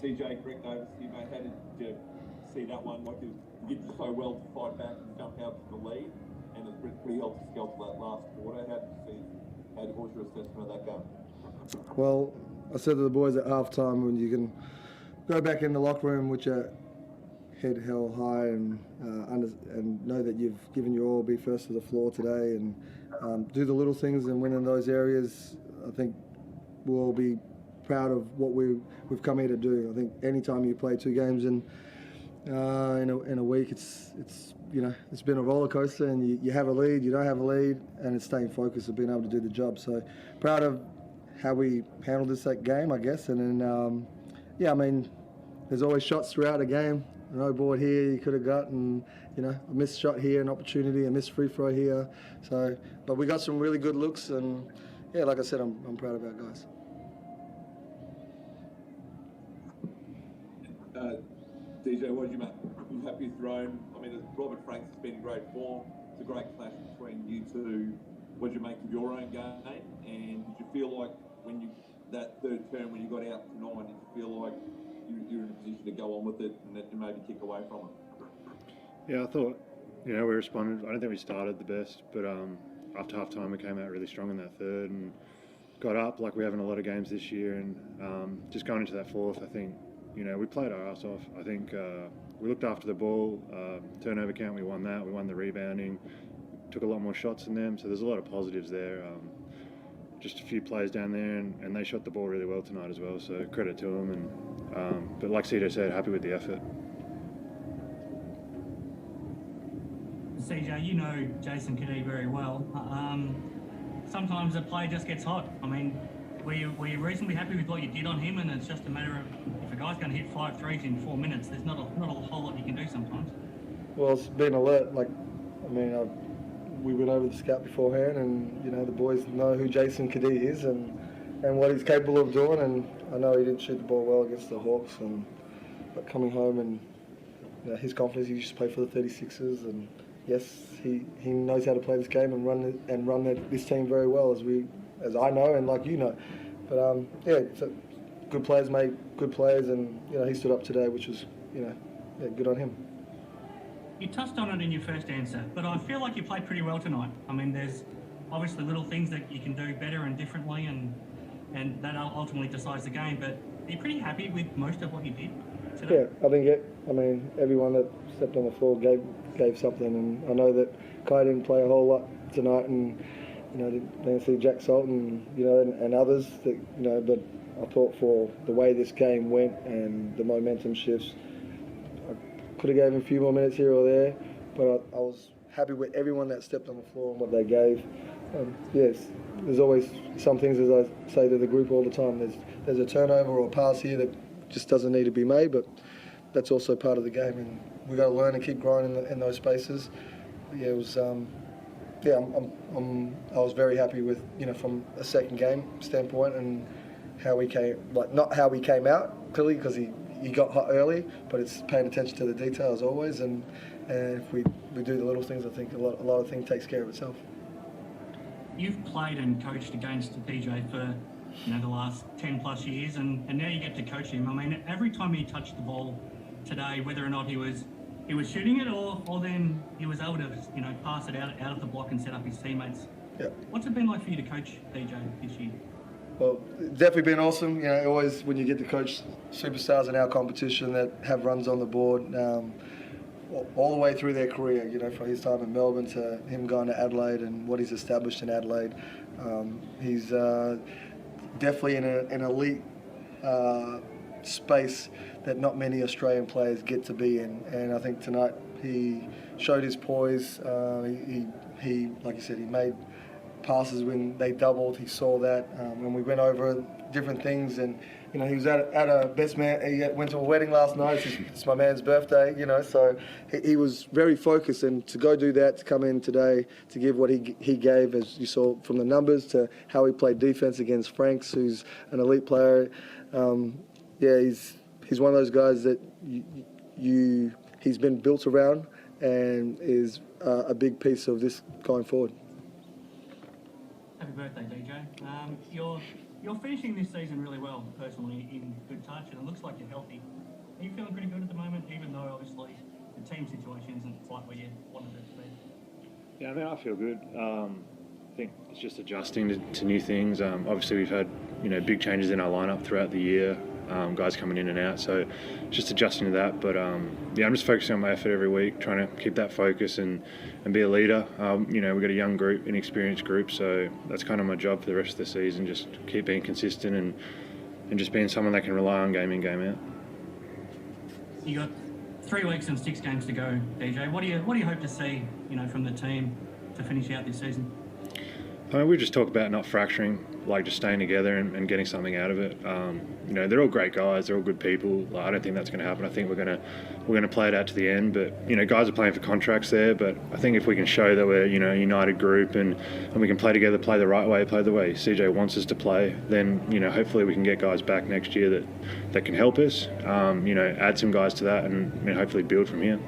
CJ, correct over to you, mate. How did you see that one? Like you did so well to fight back and jump out to the lead, and it was pretty helter-skelter that last quarter. What was your assessment of that game? Well, I said to the boys at halftime, when you can go back in the locker room with your head held high and know that you've given your all, be first to the floor today, and do the little things and win in those areas. I think we'll all be proud of what we've come here to do. I think any time you play 2 games in a week, it's been a roller coaster, and you have a lead, you don't have a lead, and it's staying focused and being able to do the job. So proud of how we handled that game, I guess. And then there's always shots throughout a game. No board here you could have got, and a missed shot here, an opportunity, a missed free throw here. So, but we got some really good looks, and like I said, I'm proud of our guys. DJ, what did you make? You happy with your own? I mean, Robert Franks has been in great form. It's a great clash between you two. What did you make of your own game? And did you feel like that third term when you got out to 9, did you feel like you're in a position to go on with it and maybe kick away from it? Yeah, I thought, we responded. I don't think we started the best, but after half-time we came out really strong in that third and got up like we have in a lot of games this year. And just going into that fourth, I think, we played our ass off. I think we looked after the ball. Turnover count, we won that. We won the rebounding. Took a lot more shots than them, so there's a lot of positives there. Just a few plays down there, and they shot the ball really well tonight as well, so credit to them. But like CJ said, happy with the effort. CJ, you know Jason Kadee very well. Sometimes a play just gets hot. I mean, were you reasonably happy with what you did on him, and it's just a matter of if a guy's going to hit 5 threes in 4 minutes, there's not a whole lot you can do sometimes. Well, it's been alert. We went over the scout beforehand, and the boys know who Jason Kadee is and what he's capable of doing. And I know he didn't shoot the ball well against the Hawks, but coming home and his confidence, he just play for the 36ers, and yes, he knows how to play this game and run this team very well, as I know and like you know. But so good players make good plays, and he stood up today, which was good on him. You touched on it in your first answer, but I feel like you played pretty well tonight. I mean, there's obviously little things that you can do better and differently, and that ultimately decides the game. But are you pretty happy with most of what you did today? Yeah, I think everyone that stepped on the floor gave something, and I know that Kai didn't play a whole lot tonight, and didn't see Jack Sultan, and others that but I thought for the way this game went and the momentum shifts, could have gave him a few more minutes here or there, but I was happy with everyone that stepped on the floor and what they gave. Yes, there's always some things, as I say to the group all the time, there's a turnover or a pass here that just doesn't need to be made, but that's also part of the game, and we've got to learn and keep growing in those spaces. But it was, I was very happy with, from a second game standpoint and how we came, not how we came out, clearly, because he got hot early, but it's paying attention to the detail as always, and if we do the little things, I think a lot of things takes care of itself. You've played and coached against DJ for the last 10 plus years, and now you get to coach him. I mean, every time he touched the ball today, whether or not he was shooting it or then he was able to pass it out of the block and set up his teammates. Yeah. What's it been like for you to coach DJ this year? Well, it's definitely been awesome. Always when you get to coach superstars in our competition that have runs on the board, all the way through their career, from his time in Melbourne to him going to Adelaide and what he's established in Adelaide. He's definitely in an elite space that not many Australian players get to be in. And I think tonight he showed his poise. He like you said, he made passes when they doubled. He saw that when we went over different things, and he was at a best man. He went to a wedding last night. It's my man's birthday, so he was very focused, and to go do that, to come in today to give what he gave, as you saw from the numbers, to how he played defense against Franks, who's an elite player. He's one of those guys that he's been built around and is a big piece of this going forward. Happy birthday, DJ. You're finishing this season really well, personally, in good touch, and it looks like you're healthy. Are you feeling pretty good at the moment, even though obviously the team situation isn't quite where you wanted it to be? Yeah, I mean, I feel good. I think it's just adjusting to new things. Obviously, we've had big changes in our lineup throughout the year, guys coming in and out. So just adjusting to that. But yeah, I'm just focusing on my effort every week, trying to keep that focus and be a leader. We've got a young group, inexperienced group, so that's kind of my job for the rest of the season. Just keep being consistent and just being someone that can rely on game in, game out. You got 3 weeks and 6 games to go, DJ. What do you hope to see, from the team to finish out this season? I mean, we just talk about not fracturing, like just staying together and getting something out of it. They're all great guys. They're all good people. Like, I don't think that's going to happen. I think we're going to play it out to the end. But guys are playing for contracts there. But I think if we can show that we're a united group and we can play together, play the right way, play the way CJ wants us to play, then hopefully we can get guys back next year that can help us. Add some guys to that and hopefully build from here.